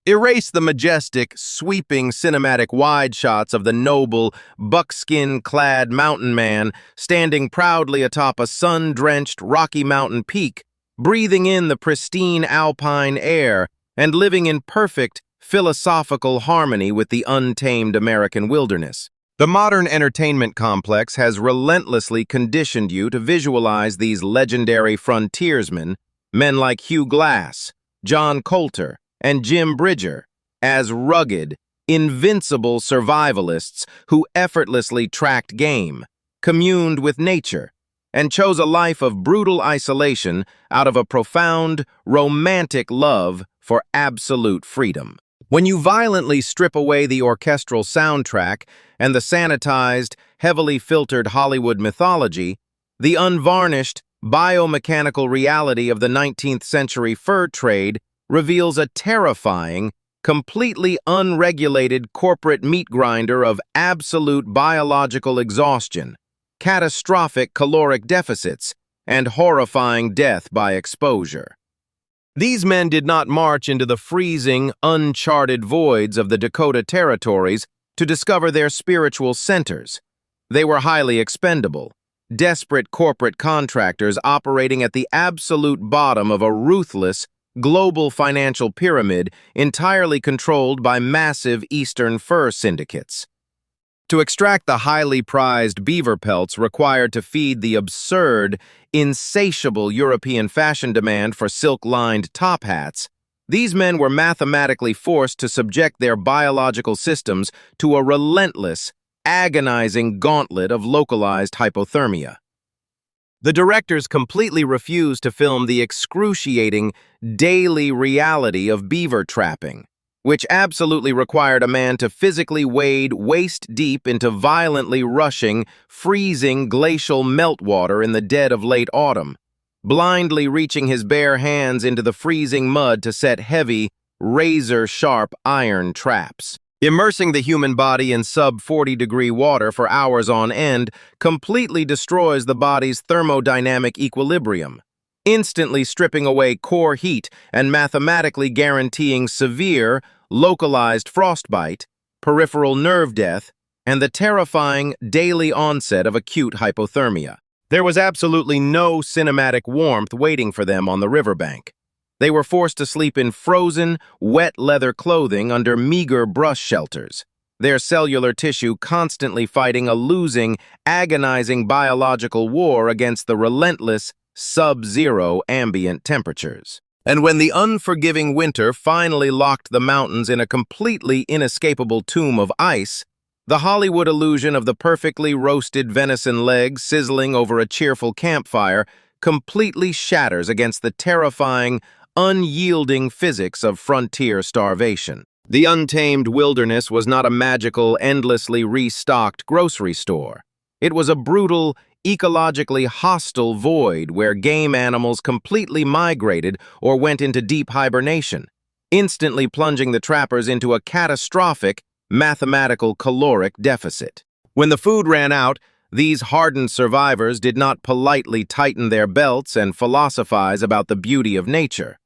Erase the majestic, sweeping cinematic wide shots of the noble, buckskin-clad mountain man standing proudly atop a sun-drenched Rocky Mountain peak, breathing in the pristine alpine air and living in perfect, philosophical harmony with the untamed American wilderness. The modern entertainment complex has relentlessly conditioned you to visualize these legendary frontiersmen, men like Hugh Glass, John Coulter, and Jim Bridger, as rugged, invincible survivalists who effortlessly tracked game, communed with nature, and chose a life of brutal isolation out of a profound, romantic love for absolute freedom. When you violently strip away the orchestral soundtrack and the sanitized, heavily filtered Hollywood mythology, the unvarnished, biomechanical reality of the 19th-century fur trade reveals a terrifying, completely unregulated corporate meat grinder of absolute biological exhaustion, catastrophic caloric deficits, and horrifying death by exposure. These men did not march into the freezing, uncharted voids of the Dakota territories to discover their spiritual centers. They were highly expendable, desperate corporate contractors operating at the absolute bottom of a ruthless, global financial pyramid entirely controlled by massive Eastern fur syndicates. To extract the highly prized beaver pelts required to feed the absurd, insatiable European fashion demand for silk-lined top hats, these men were mathematically forced to subject their biological systems to a relentless, agonizing gauntlet of localized hypothermia. The directors completely refused to film the excruciating, daily reality of beaver trapping, which absolutely required a man to physically wade waist-deep into violently rushing, freezing glacial meltwater in the dead of late autumn, blindly reaching his bare hands into the freezing mud to set heavy, razor-sharp iron traps. Immersing the human body in sub-40-degree water for hours on end completely destroys the body's thermodynamic equilibrium, instantly stripping away core heat and mathematically guaranteeing severe, localized frostbite, peripheral nerve death, and the terrifying daily onset of acute hypothermia. There was absolutely no cinematic warmth waiting for them on the riverbank. They were forced to sleep in frozen, wet leather clothing under meager brush shelters, their cellular tissue constantly fighting a losing, agonizing biological war against the relentless, sub-zero ambient temperatures. And when the unforgiving winter finally locked the mountains in a completely inescapable tomb of ice, the Hollywood illusion of the perfectly roasted venison leg sizzling over a cheerful campfire completely shatters against the terrifying, unyielding physics of frontier starvation. The untamed wilderness was not a magical, endlessly restocked grocery store. It was a brutal, ecologically hostile void where game animals completely migrated or went into deep hibernation, instantly plunging the trappers into a catastrophic, mathematical caloric deficit. When the food ran out, these hardened survivors did not politely tighten their belts and philosophize about the beauty of nature.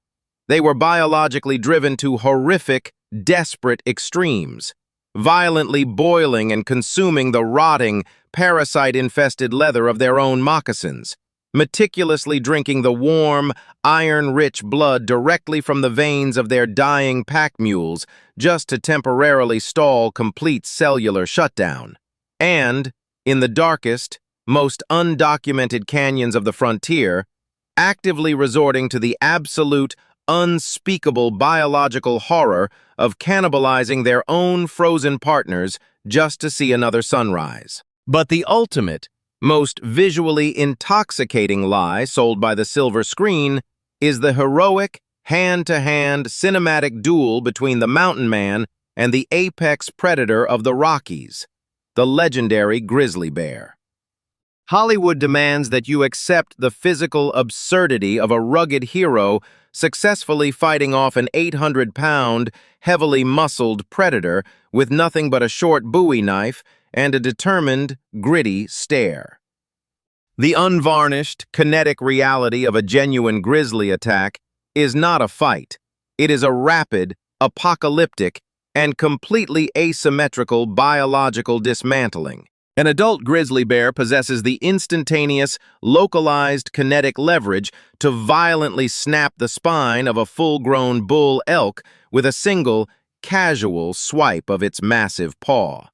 They were biologically driven to horrific, desperate extremes, violently boiling and consuming the rotting, parasite-infested leather of their own moccasins, meticulously drinking the warm, iron-rich blood directly from the veins of their dying pack mules just to temporarily stall complete cellular shutdown. And, in the darkest, most undocumented canyons of the frontier, actively resorting to the absolute, unspeakable biological horror of cannibalizing their own frozen partners just to see another sunrise. But the ultimate, most visually intoxicating lie sold by the silver screen is the heroic, hand-to-hand cinematic duel between the mountain man and the apex predator of the Rockies, the legendary grizzly bear. Hollywood demands that you accept the physical absurdity of a rugged hero successfully fighting off an 800-pound, heavily muscled predator with nothing but a short Bowie knife and a determined, gritty stare. The unvarnished, kinetic reality of a genuine grizzly attack is not a fight. It is a rapid, apocalyptic, and completely asymmetrical biological dismantling. An adult grizzly bear possesses the instantaneous, localized kinetic leverage to violently snap the spine of a full-grown bull elk with a single, casual swipe of its massive paw.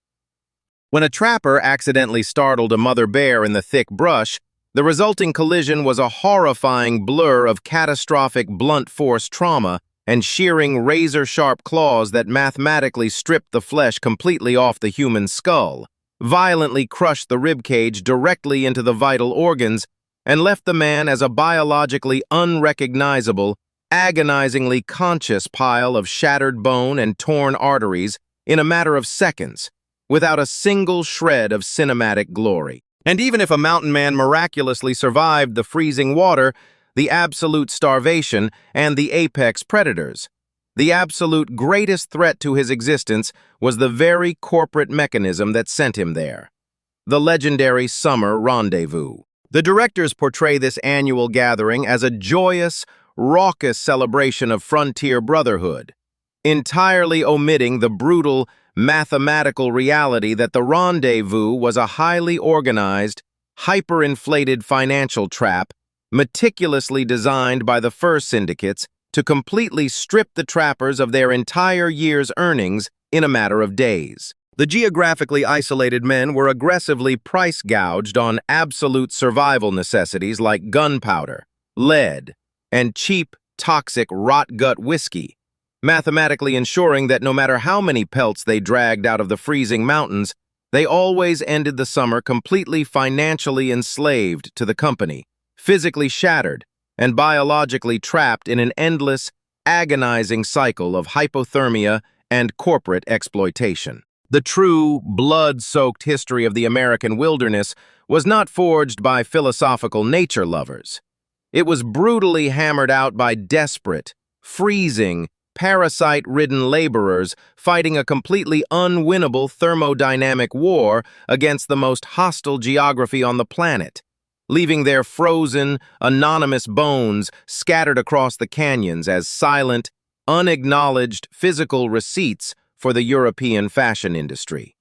When a trapper accidentally startled a mother bear in the thick brush, the resulting collision was a horrifying blur of catastrophic blunt force trauma and shearing razor-sharp claws that mathematically stripped the flesh completely off the human skull, violently crushed the ribcage directly into the vital organs, and left the man as a biologically unrecognizable, agonizingly conscious pile of shattered bone and torn arteries in a matter of seconds, without a single shred of cinematic glory. And even if a mountain man miraculously survived the freezing water, the absolute starvation, and the apex predators, the absolute greatest threat to his existence was the very corporate mechanism that sent him there. The legendary summer rendezvous. The directors portray this annual gathering as a joyous, raucous celebration of frontier brotherhood, entirely omitting the brutal, mathematical reality that the rendezvous was a highly organized, hyperinflated financial trap meticulously designed by the fur syndicates to completely strip the trappers of their entire year's earnings in a matter of days. The geographically isolated men were aggressively price gouged on absolute survival necessities like gunpowder, lead, and cheap, toxic rot-gut whiskey, mathematically ensuring that no matter how many pelts they dragged out of the freezing mountains, they always ended the summer completely financially enslaved to the company, physically shattered, and biologically trapped in an endless, agonizing cycle of hypothermia and corporate exploitation. The true, blood-soaked history of the American wilderness was not forged by philosophical nature lovers. It was brutally hammered out by desperate, freezing, parasite-ridden laborers fighting a completely unwinnable thermodynamic war against the most hostile geography on the planet, leaving their frozen, anonymous bones scattered across the canyons as silent, unacknowledged physical receipts for the European fashion industry.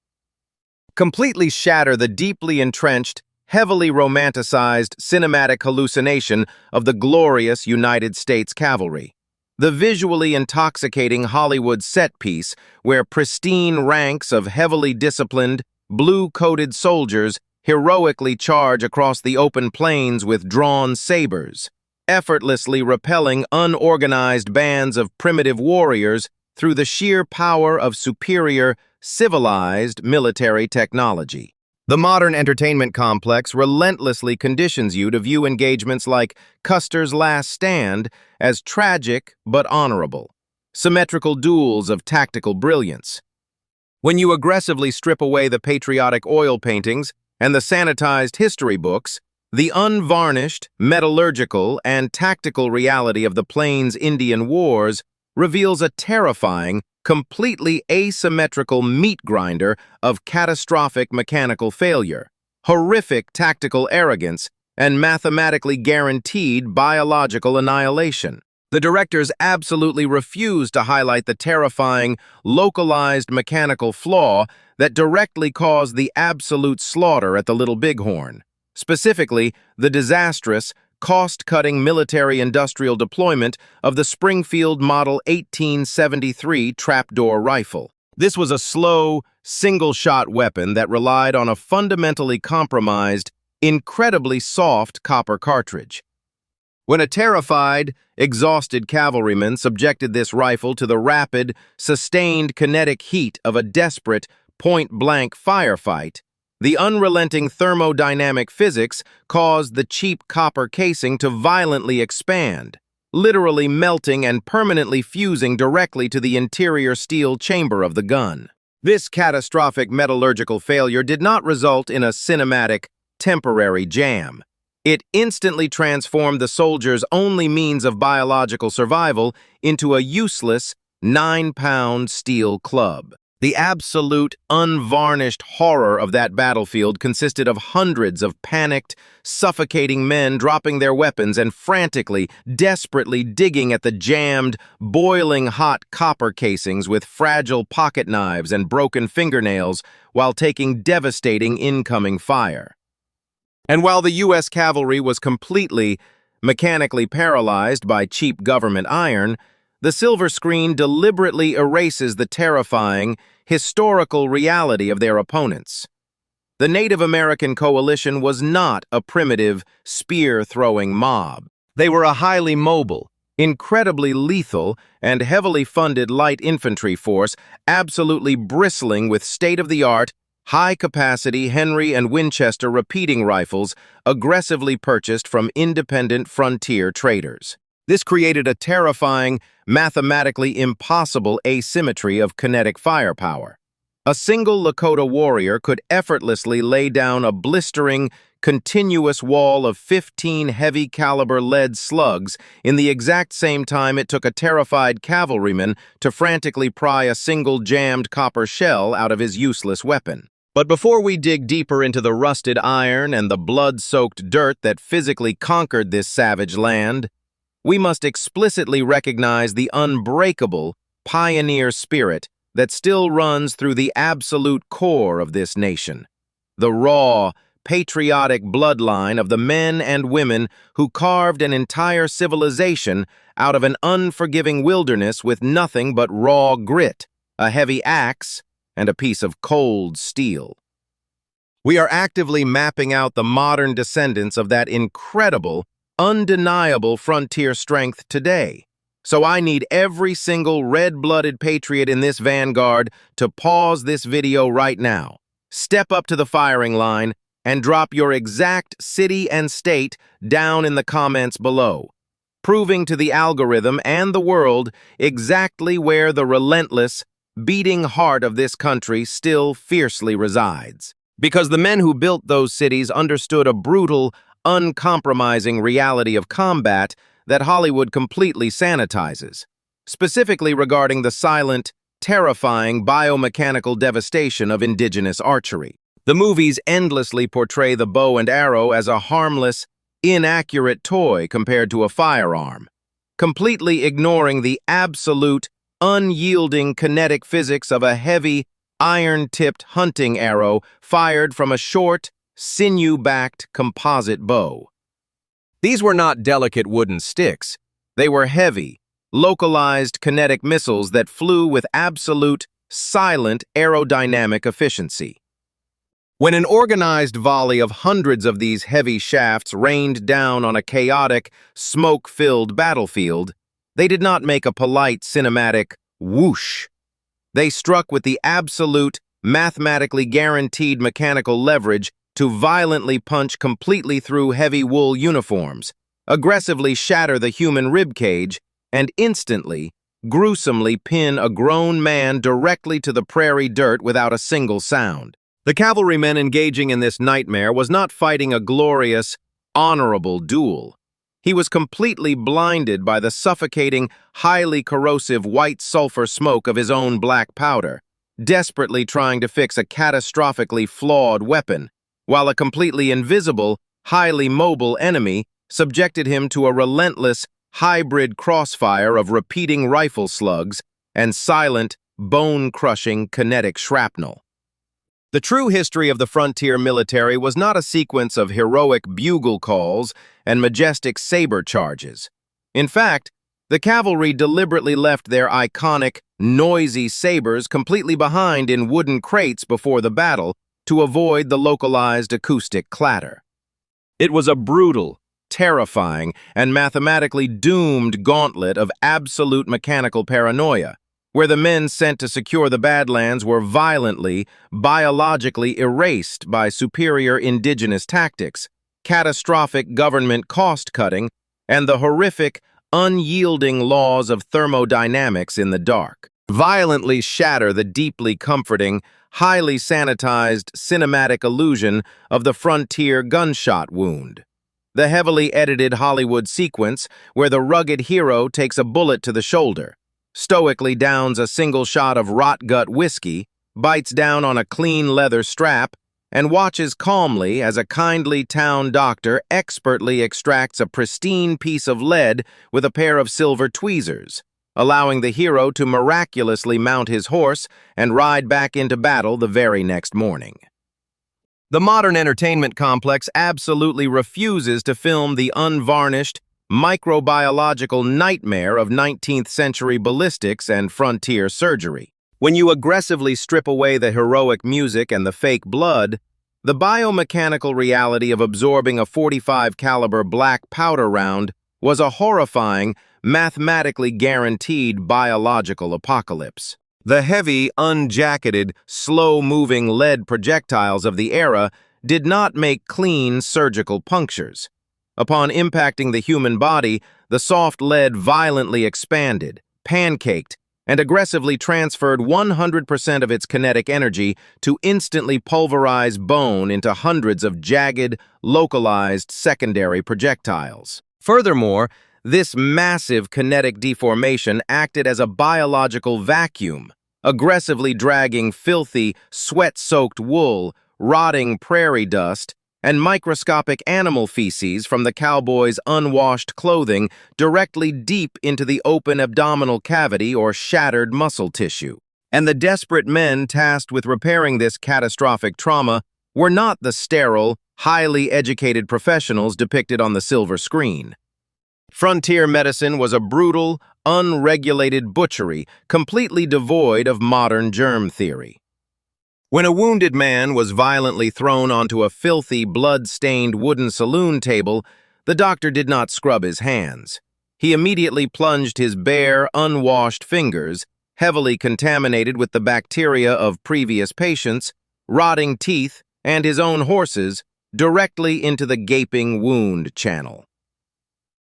Completely shatter the deeply entrenched, heavily romanticized cinematic hallucination of the glorious United States Cavalry. The visually intoxicating Hollywood set piece where pristine ranks of heavily disciplined, blue-coated soldiers heroically charge across the open plains with drawn sabers, effortlessly repelling unorganized bands of primitive warriors through the sheer power of superior, civilized military technology. The modern entertainment complex relentlessly conditions you to view engagements like Custer's Last Stand as tragic but honorable, symmetrical duels of tactical brilliance. When you aggressively strip away the patriotic oil paintings and the sanitized history books, the unvarnished, metallurgical, and tactical reality of the Plains Indian Wars reveals a terrifying, completely asymmetrical meat grinder of catastrophic mechanical failure, horrific tactical arrogance, and mathematically guaranteed biological annihilation. The directors absolutely refuse to highlight the terrifying, localized mechanical flaw that directly caused the absolute slaughter at the Little Bighorn, specifically the disastrous, cost-cutting military-industrial deployment of the Springfield Model 1873 trapdoor rifle. This was a slow, single-shot weapon that relied on a fundamentally compromised, incredibly soft copper cartridge. When a terrified, exhausted cavalryman subjected this rifle to the rapid, sustained kinetic heat of a desperate, point-blank firefight, the unrelenting thermodynamic physics caused the cheap copper casing to violently expand, literally melting and permanently fusing directly to the interior steel chamber of the gun. This catastrophic metallurgical failure did not result in a cinematic, temporary jam. It instantly transformed the soldier's only means of biological survival into a useless, 9-pound steel club. The absolute, unvarnished horror of that battlefield consisted of hundreds of panicked, suffocating men dropping their weapons and frantically, desperately digging at the jammed, boiling hot copper casings with fragile pocket knives and broken fingernails while taking devastating incoming fire. And while the US Cavalry was completely, mechanically paralyzed by cheap government iron, the silver screen deliberately erases the terrifying, historical reality of their opponents. The Native American coalition was not a primitive, spear-throwing mob. They were a highly mobile, incredibly lethal, and heavily funded light infantry force, absolutely bristling with state-of-the-art, high-capacity Henry and Winchester repeating rifles aggressively purchased from independent frontier traders. This created a terrifying, mathematically impossible asymmetry of kinetic firepower. A single Lakota warrior could effortlessly lay down a blistering, continuous wall of 15 heavy-caliber lead slugs in the exact same time it took a terrified cavalryman to frantically pry a single jammed copper shell out of his useless weapon. But before we dig deeper into the rusted iron and the blood-soaked dirt that physically conquered this savage land, we must explicitly recognize the unbreakable, pioneer spirit that still runs through the absolute core of this nation. The raw, patriotic bloodline of the men and women who carved an entire civilization out of an unforgiving wilderness with nothing but raw grit, a heavy axe, and a piece of cold steel. We are actively mapping out the modern descendants of that incredible, undeniable frontier strength today. So I need every single red-blooded patriot in this vanguard to pause this video right now, step up to the firing line, and drop your exact city and state down in the comments below, proving to the algorithm and the world exactly where the relentless, beating heart of this country still fiercely resides. Because the men who built those cities understood a brutal, uncompromising reality of combat that Hollywood completely sanitizes, specifically regarding the silent, terrifying biomechanical devastation of indigenous archery. The movies endlessly portray the bow and arrow as a harmless, inaccurate toy compared to a firearm, completely ignoring the absolute, unyielding kinetic physics of a heavy, iron-tipped hunting arrow fired from a short, sinew-backed composite bow. These were not delicate wooden sticks. They were heavy, localized kinetic missiles that flew with absolute, silent aerodynamic efficiency. When an organized volley of hundreds of these heavy shafts rained down on a chaotic, smoke-filled battlefield, they did not make a polite cinematic whoosh. They struck with the absolute, mathematically guaranteed mechanical leverage to violently punch completely through heavy wool uniforms, aggressively shatter the human ribcage, and instantly, gruesomely pin a grown man directly to the prairie dirt without a single sound. The cavalryman engaging in this nightmare was not fighting a glorious, honorable duel. He was completely blinded by the suffocating, highly corrosive white sulfur smoke of his own black powder, desperately trying to fix a catastrophically flawed weapon, while a completely invisible, highly mobile enemy subjected him to a relentless, hybrid crossfire of repeating rifle slugs and silent, bone-crushing kinetic shrapnel. The true history of the frontier military was not a sequence of heroic bugle calls and majestic saber charges. In fact, the cavalry deliberately left their iconic, noisy sabers completely behind in wooden crates before the battle to avoid the localized acoustic clatter. It was a brutal, terrifying, and mathematically doomed gauntlet of absolute mechanical paranoia, where the men sent to secure the Badlands were violently, biologically erased by superior indigenous tactics, catastrophic government cost-cutting, and the horrific, unyielding laws of thermodynamics in the dark. Violently shatter the deeply comforting, highly sanitized cinematic illusion of the frontier gunshot wound. The heavily edited Hollywood sequence where the rugged hero takes a bullet to the shoulder, stoically downs a single shot of rot-gut whiskey, bites down on a clean leather strap, and watches calmly as a kindly town doctor expertly extracts a pristine piece of lead with a pair of silver tweezers, allowing the hero to miraculously mount his horse and ride back into battle the very next morning. The modern entertainment complex absolutely refuses to film the unvarnished, microbiological nightmare of 19th-century ballistics and frontier surgery. When you aggressively strip away the heroic music and the fake blood, the biomechanical reality of absorbing a .45 caliber black powder round was a horrifying, mathematically guaranteed biological apocalypse. The heavy, unjacketed, slow-moving lead projectiles of the era did not make clean surgical punctures. Upon impacting the human body, the soft lead violently expanded, pancaked, and aggressively transferred 100% of its kinetic energy to instantly pulverize bone into hundreds of jagged, localized secondary projectiles. Furthermore, this massive kinetic deformation acted as a biological vacuum, aggressively dragging filthy, sweat-soaked wool, rotting prairie dust, and microscopic animal feces from the cowboy's unwashed clothing directly deep into the open abdominal cavity or shattered muscle tissue. And the desperate men tasked with repairing this catastrophic trauma were not the sterile, highly educated professionals depicted on the silver screen. Frontier medicine was a brutal, unregulated butchery, completely devoid of modern germ theory. When a wounded man was violently thrown onto a filthy, blood-stained wooden saloon table, the doctor did not scrub his hands. He immediately plunged his bare, unwashed fingers, heavily contaminated with the bacteria of previous patients, rotting teeth, and his own horses, directly into the gaping wound channel.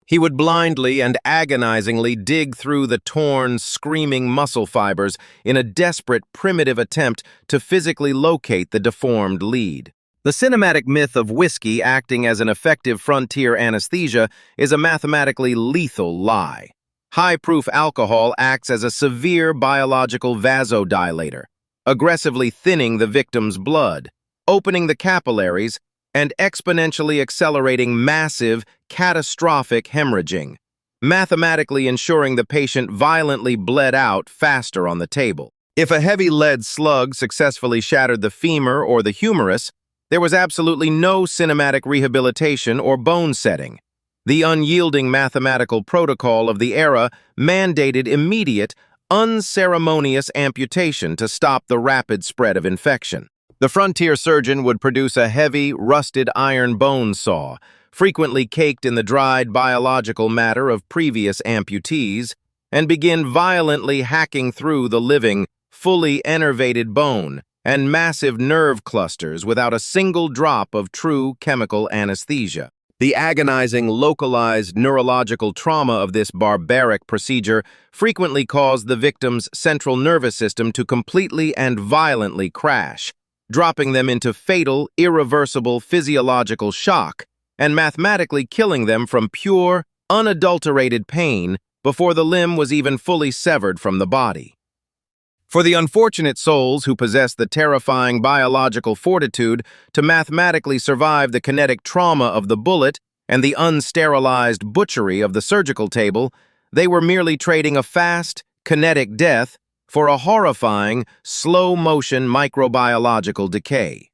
He would blindly and agonizingly dig through the torn, screaming muscle fibers in a desperate, primitive attempt to physically locate the deformed lead. The cinematic myth of whiskey acting as an effective frontier anesthesia is a mathematically lethal lie. High-proof alcohol acts as a severe biological vasodilator, aggressively thinning the victim's blood, opening the capillaries, and exponentially accelerating massive, catastrophic hemorrhaging, mathematically ensuring the patient violently bled out faster on the table. If a heavy lead slug successfully shattered the femur or the humerus, there was absolutely no cinematic rehabilitation or bone setting. The unyielding mathematical protocol of the era mandated immediate, unceremonious amputation to stop the rapid spread of infection. The frontier surgeon would produce a heavy, rusted iron bone saw, frequently caked in the dried biological matter of previous amputees, and begin violently hacking through the living, fully innervated bone and massive nerve clusters without a single drop of true chemical anesthesia. The agonizing, localized neurological trauma of this barbaric procedure frequently caused the victim's central nervous system to completely and violently crash, dropping them into fatal, irreversible physiological shock and mathematically killing them from pure, unadulterated pain before the limb was even fully severed from the body. For the unfortunate souls who possess the terrifying biological fortitude to mathematically survive the kinetic trauma of the bullet and the unsterilized butchery of the surgical table, they were merely trading a fast, kinetic death for a horrifying, slow-motion microbiological decay.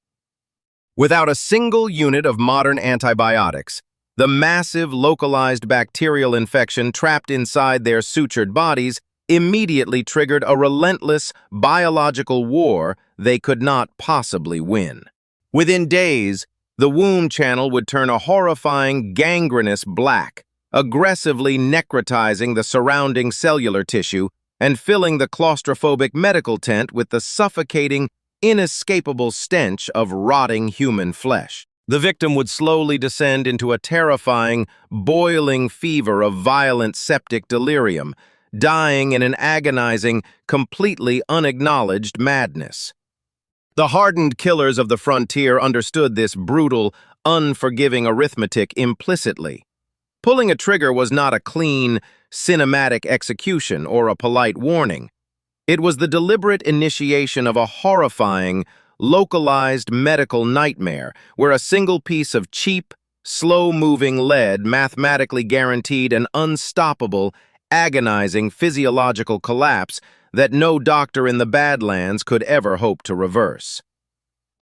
Without a single unit of modern antibiotics, the massive localized bacterial infection trapped inside their sutured bodies immediately triggered a relentless biological war they could not possibly win. Within days, the wound channel would turn a horrifying gangrenous black, aggressively necrotizing the surrounding cellular tissue and filling the claustrophobic medical tent with the suffocating, inescapable stench of rotting human flesh. The victim would slowly descend into a terrifying, boiling fever of violent septic delirium, dying in an agonizing, completely unacknowledged madness. The hardened killers of the frontier understood this brutal, unforgiving arithmetic implicitly. Pulling a trigger was not a clean, cinematic execution or a polite warning. It was the deliberate initiation of a horrifying, localized medical nightmare where a single piece of cheap, slow-moving lead mathematically guaranteed an unstoppable, agonizing physiological collapse that no doctor in the Badlands could ever hope to reverse.